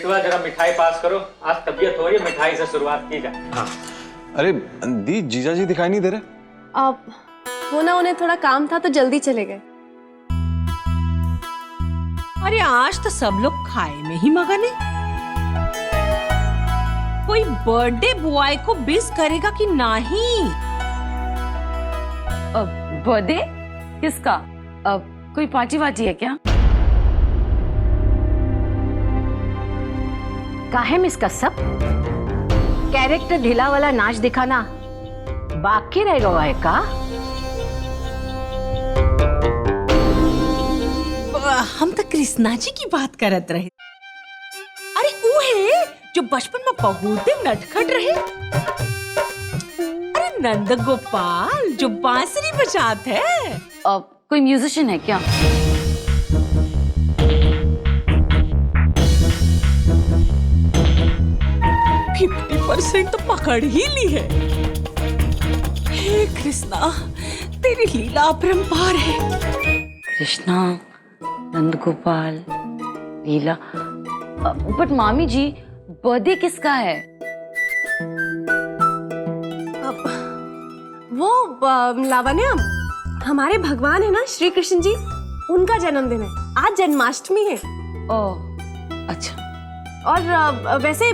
शिवा जरा मिठाई पास करो, आज तबीयत हो रही है, मिठाई से शुरुआत की जाए। हाँ। अरे दी, जीजा जी दिखाई नहीं दे रहे? अब वो ना उन्हें थोड़ा काम था तो जल्दी चले गए। अरे आज तो सब लोग खाए में ही मगन है। कोई बर्थडे बॉय को विश करेगा कि नहीं? बर्थडे किसका? कोई पार्टी वार्टी है क्या? काहे मिस कसब कैरेक्टर ढीला वाला नाच दिखाना बाकी रह गया है का? हम तो कृष्णा जी की बात करत रहे। अरे वो है जो बचपन में बहुत नटखट रहे। अरे नंद गोपाल जो बांसुरी बजात है। कोई म्यूजिशियन है क्या? %50 तो पकड़ ही ली है। हे कृष्णा, तेरी लीला अपरंपार है। कृष्णा, नंद गोपाल, लीला। बट मामी जी, बर्थडे किसका है? वो लावण्या, हमारे भगवान है ना श्री कृष्ण जी, उनका जन्मदिन है। आज जन्माष्टमी है। ओह अच्छा। और वैसे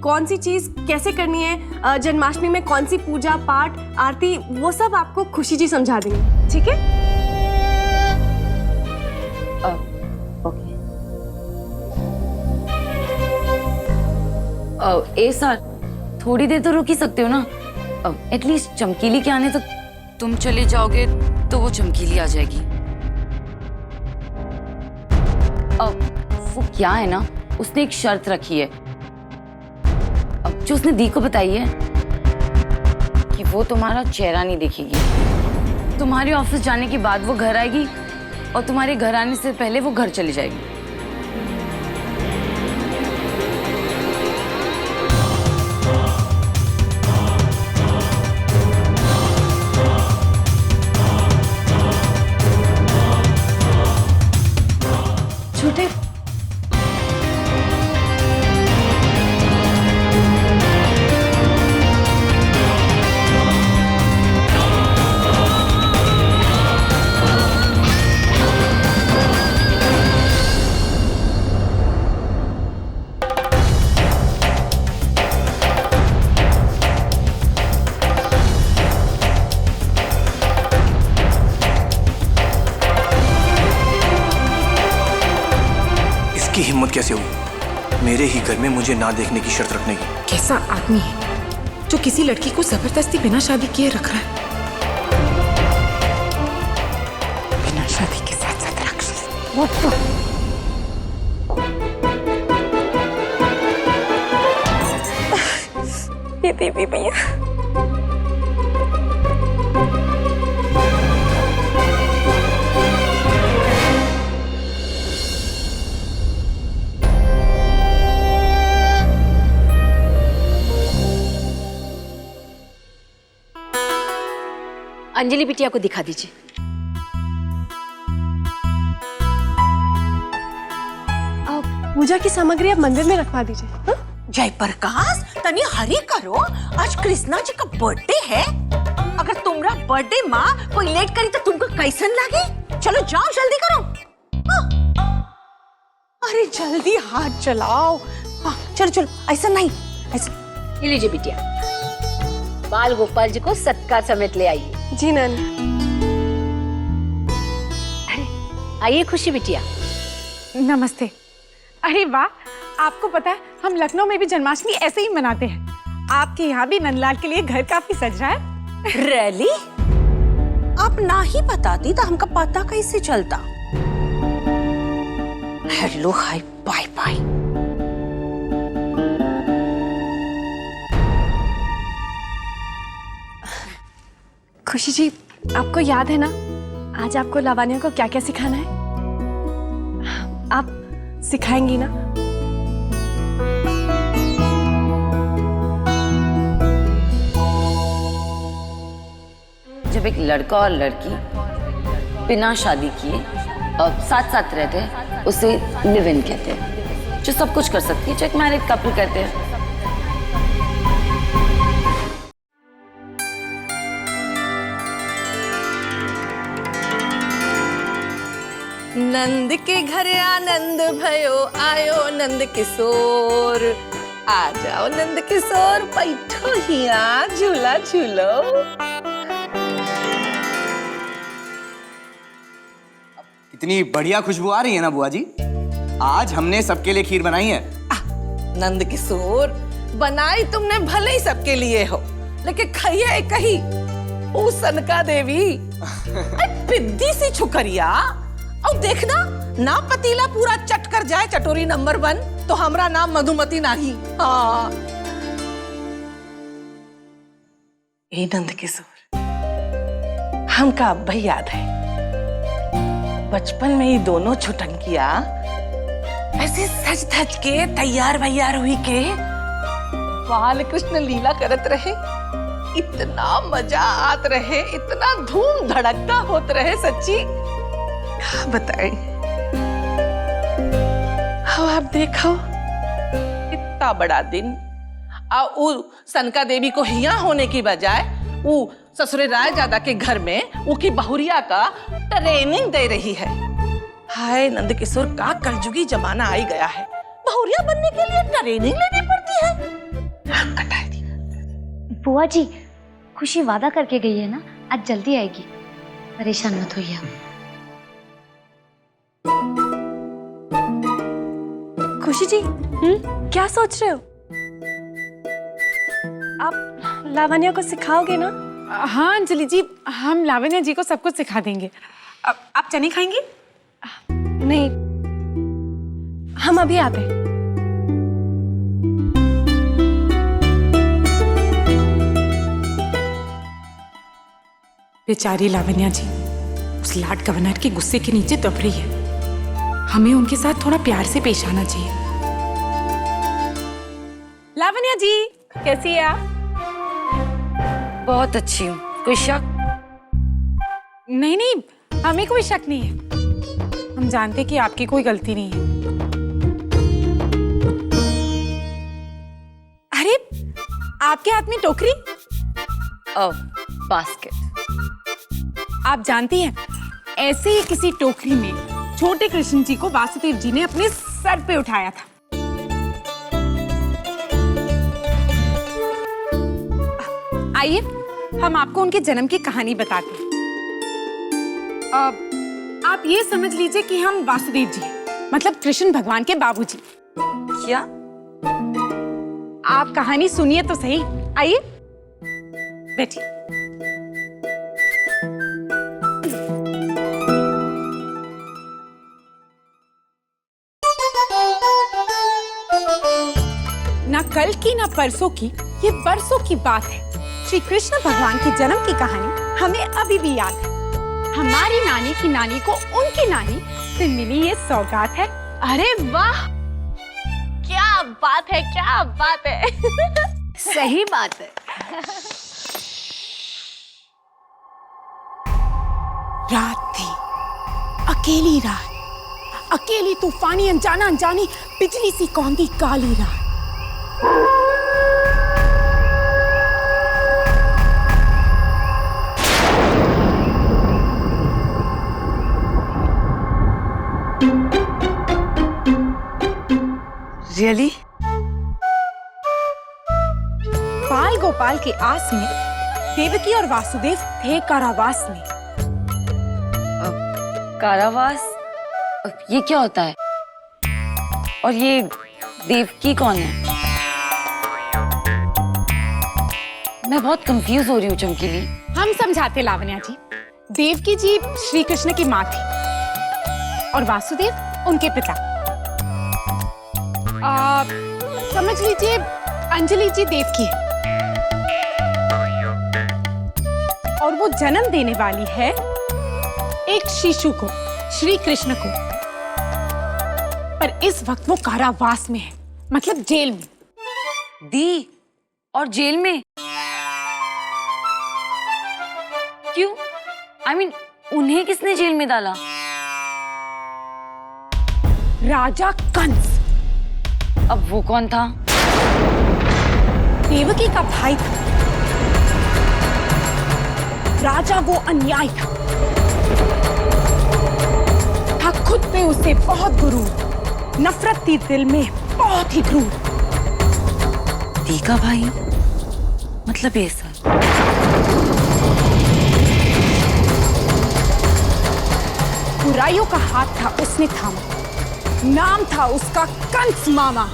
कौन सी चीज कैसे करनी है, जन्माष्टमी में कौन सी पूजा पाठ आरती, वो सब आपको खुशी जी समझा देंगे, ठीक है? ओके। ए सर, थोड़ी देर तो रुक ही सकते हो ना? एटलीस्ट चमकीली के आने तक तुम चले जाओगे तो वो चमकीली आ जाएगी। वो क्या है ना, उसने एक शर्त रखी है जो उसने दी को बताई है कि वो तुम्हारा चेहरा नहीं देखेगी। तुम्हारे ऑफिस जाने के बाद वो घर आएगी और तुम्हारे घर आने से पहले वो घर चली जाएगी। छोटे की हिम्मत कैसे हुई मेरे ही घर में मुझे ना देखने की शर्त रखने की? कैसा आदमी है जो किसी लड़की को जबरदस्ती बिना शादी किए रख रहा है? बिना शादी के साथ साथ राक्षस। ये देवी भैया, अंजलि बिटिया को दिखा दीजिए। पूजा की सामग्री आप मंदिर में रखवा दीजिए। हाँ? जय प्रकाश, तनी हरी करो, आज कृष्णा जी का बर्थडे है। अगर तुम्हारा बर्थडे माँ कोई लेट करी तो तुमको कैसन लगे? चलो जाओ जल्दी करो। अरे जल्दी हाथ चलाओ। हाँ चलो चलो, ऐसा नहीं, ऐसा। ये लीजिए बिटिया, बाल गोपाल जी को सत्कार समेत ले आइए। जी नानी। आइए खुशी बिटिया। नमस्ते। अरे वाह, आपको पता है हम लखनऊ में भी जन्माष्टमी ऐसे ही मनाते हैं। आपके यहाँ भी नंदलाल के लिए घर काफी सज रहा है। रैली? आप ना ही बताती तो हमका पता कैसे चलता? Hello hi bye bye. खुशी जी, आपको याद है ना आज आपको लावण्या को क्या क्या सिखाना है? आप सिखाएंगी ना? जब एक लड़का और लड़की बिना शादी किए और साथ साथ रहते हैं उसे लिव इन कहते हैं। जो सब कुछ कर सकती है जो एक मैरिड कपल करते हैं। नंद के घर आनंद भयो आयो नंद किशोर, आ जाओ नंद किशोर, बैठो हिया झूला झूलो। इतनी बढ़िया खुशबू आ रही है ना बुआ जी। आज हमने सबके लिए खीर बनाई है। नंद किशोर, बनाई तुमने भले ही सबके लिए हो, लेकिन खाइए कही ओ सनका देवी पिद्दी सी छुकरिया। और देखना ना पतीला पूरा चट कर जाए चटोरी नंबर 1 तो हमरा नाम मधुमती नहीं। हाँ ए नंद किशोर, हमका अब भी याद है बचपन में ही दोनों छुटंकिया ऐसे सज धज के तैयार वैयार हुई के बाल कृष्ण लीला करत रहे। इतना मजा आत रहे, इतना धूम धड़कता होत रहे, सच्ची क्या बताएं। हाँ आप देखो इतना बड़ा दिन उ सनका देवी को हिया होने की बजाय वो ससुरे रायजादा के घर में वो की बहुरिया का ट्रेनिंग दे रही है। हाय नंद किशोर, का कलजुगी जमाना आई गया है, बहुरिया बनने के लिए ट्रेनिंग लेनी पड़ती है। कटाई दी। बुआ जी, खुशी वादा करके गई है ना, आज जल्दी आएगी, परेशान मत होइए। खुशी जी, क्या सोच रहे हो? आप लावण्या को सिखाओगे ना? हाँ अंजलि जी, हम लावण्या जी को सब कुछ सिखा देंगे। आप चने खाएंगी? नहीं, हम अभी आते हैं। बेचारी लावण्या जी उस लाड गवर्नर के गुस्से के नीचे दब रही है। हमें उनके साथ थोड़ा प्यार से पेश आना चाहिए। लावण्या जी कैसी है आप? बहुत अच्छी हूँ, कोई शक? नहीं नहीं, हमें कोई शक नहीं है। हम जानते कि आपकी कोई गलती नहीं है। अरे आपके हाथ में टोकरी? बास्केट। आप जानती हैं, ऐसे ही किसी टोकरी में छोटे कृष्ण जी को वासुदेव जी ने अपने सर पे उठाया था। आइए हम आपको उनके जन्म की कहानी बताते हैं। आप ये समझ लीजिए कि हम वासुदेव जी हैं, मतलब कृष्ण भगवान के बाबूजी। क्या? आप कहानी सुनिए तो सही। आइए बैठिए। ना कल की ना परसों की, ये बरसों की बात है। श्री कृष्ण भगवान के जन्म की कहानी हमें अभी भी याद है। हमारी नानी की नानी को उनकी नानी से मिली ये सौगात है। अरे वाह, क्या बात है, क्या बात है। सही बात है। रात थी, अकेली रात, अकेली तूफानी अनजाना अनजानी बिजली सी कौंधी काली रात। रियली? बाल गोपाल के आस में देवकी और वासुदेव थे कारावास में। कारावास? ये क्या होता है? और ये देवकी कौन है? मैं बहुत कंफ्यूज हो रही हूँ चमकीली। हम समझाते लावण्या जी। देवकी जी श्री कृष्ण की माँ थी और वासुदेव उनके पिता। समझ लीजिए अंजलि जी देवकी है और वो जन्म देने वाली है एक शिशु को, श्री कृष्ण को। पर इस वक्त वो कारावास में है, मतलब जेल में। दी और जेल में? क्यों? I mean, उन्हें किसने जेल में डाला? राजा कंस। अब वो कौन था? देवकी का भाई था। राजा वो अन्याय था खुद पे उसे बहुत गुरूर, नफरत थी दिल में बहुत ही क्रूर। दी का भाई मतलब ये सर? बुराइयों का हाथ था उसने थामा, नाम था उसका कंस मामा।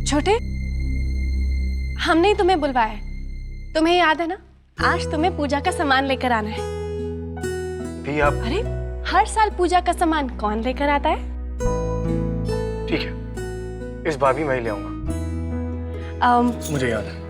छोटे, हमने ही तुम्हें बुलवाया है। तुम्हें याद है ना, आज तुम्हें पूजा का सामान लेकर आना है। भी आप? अरे हर साल पूजा का सामान कौन लेकर आता है? ठीक है, इस बार भी मैं ही ले आऊंगा। मुझे याद है।